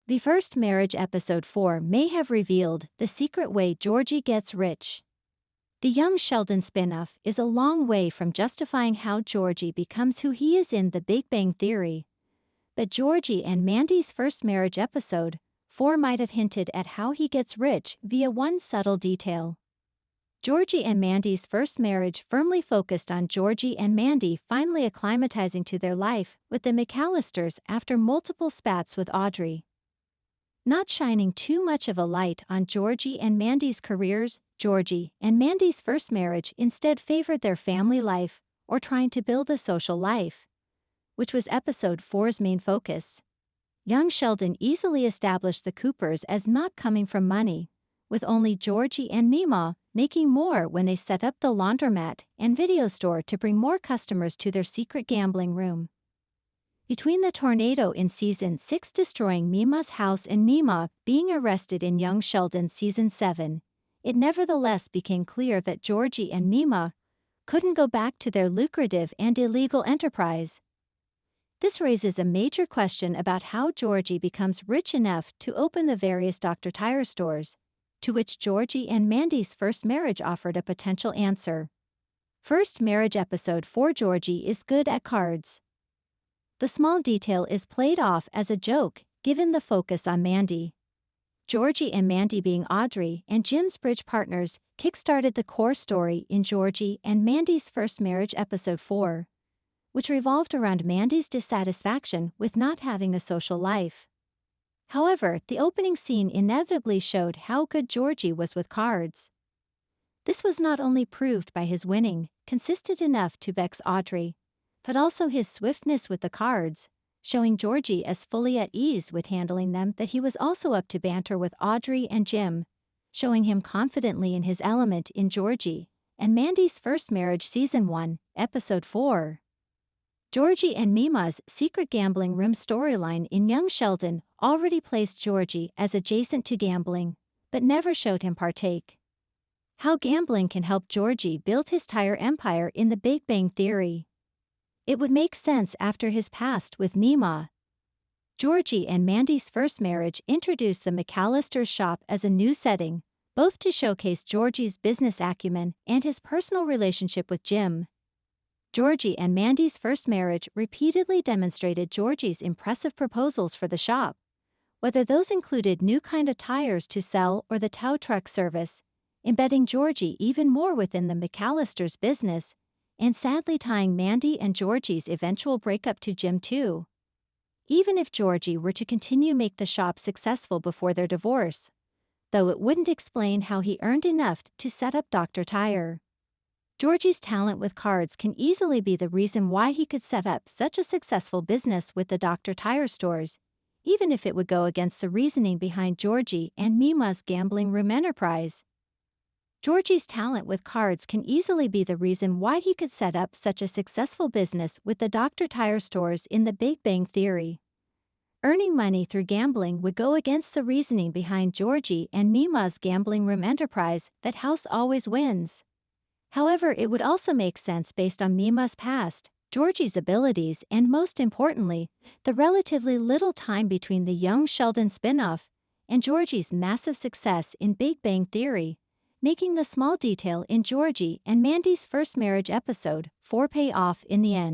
The First Marriage episode 4 may have revealed the secret way Georgie gets rich. The Young Sheldon spin-off is a long way from justifying how Georgie becomes who he is in The Big Bang Theory. But Georgie and Mandy's First Marriage episode 4 might have hinted at how he gets rich via one subtle detail. Georgie and Mandy's first marriage firmly focused on Georgie and Mandy finally acclimatizing to their life with the McAllisters after multiple spats with Audrey. Not shining too much of a light on Georgie and Mandy's careers, Georgie and Mandy's first marriage instead favored their family life or trying to build a social life, which was episode 4's main focus. Young Sheldon easily established the Coopers as not coming from money, with only Georgie and Mima making more when they set up the laundromat and video store to bring more customers to their secret gambling room. Between the tornado in Season 6 destroying Mima's house and Mima being arrested in Young Sheldon Season 7, it nevertheless became clear that Georgie and Mima couldn't go back to their lucrative and illegal enterprise. This raises a major question about how Georgie becomes rich enough to open the various Dr. Tire stores, to which Georgie and Mandy's first marriage offered a potential answer. First Marriage episode 4 Georgie is good at cards. The small detail is played off as a joke, given the focus on Mandy. Georgie and Mandy being Audrey and Jim's bridge partners kickstarted the core story in Georgie and Mandy's First Marriage episode 4, which revolved around Mandy's dissatisfaction with not having a social life. However, the opening scene inevitably showed how good Georgie was with cards. This was not only proved by his winning, consistent enough to vex Audrey, but also his swiftness with the cards, showing Georgie as fully at ease with handling them that he was also up to banter with Audrey and Jim, showing him confidently in his element in Georgie and Mandy's First Marriage Season 1, Episode 4. Georgie and Mima's secret gambling room storyline in Young Sheldon already placed Georgie as adjacent to gambling, but never showed him partake. How gambling can help Georgie build his tire empire in The Big Bang Theory. It would make sense after his past with Mima. Georgie and Mandy's first marriage introduced the McAllisters' shop as a new setting, both to showcase Georgie's business acumen and his personal relationship with Jim. Georgie and Mandy's first marriage repeatedly demonstrated Georgie's impressive proposals for the shop, whether those included new kind of tires to sell or the tow truck service, embedding Georgie even more within the McAllisters' business, and sadly tying Mandy and Georgie's eventual breakup to Jim too. Even if Georgie were to continue make the shop successful before their divorce, though it wouldn't explain how he earned enough to set up Dr. Tire. Georgie's talent with cards can easily be the reason why he could set up such a successful business with the Dr. Tire stores, even if it would go against the reasoning behind Georgie and Mima's gambling room enterprise. Georgie's talent with cards can easily be the reason why he could set up such a successful business with the Dr. Tire stores in The Big Bang Theory. Earning money through gambling would go against the reasoning behind Georgie and Mima's gambling room enterprise that house always wins. However, it would also make sense based on Mima's past, Georgie's abilities, and most importantly, the relatively little time between the Young Sheldon spin-off and Georgie's massive success in Big Bang Theory, making the small detail in Georgie and Mandy's First Marriage episode 4 pay off in the end.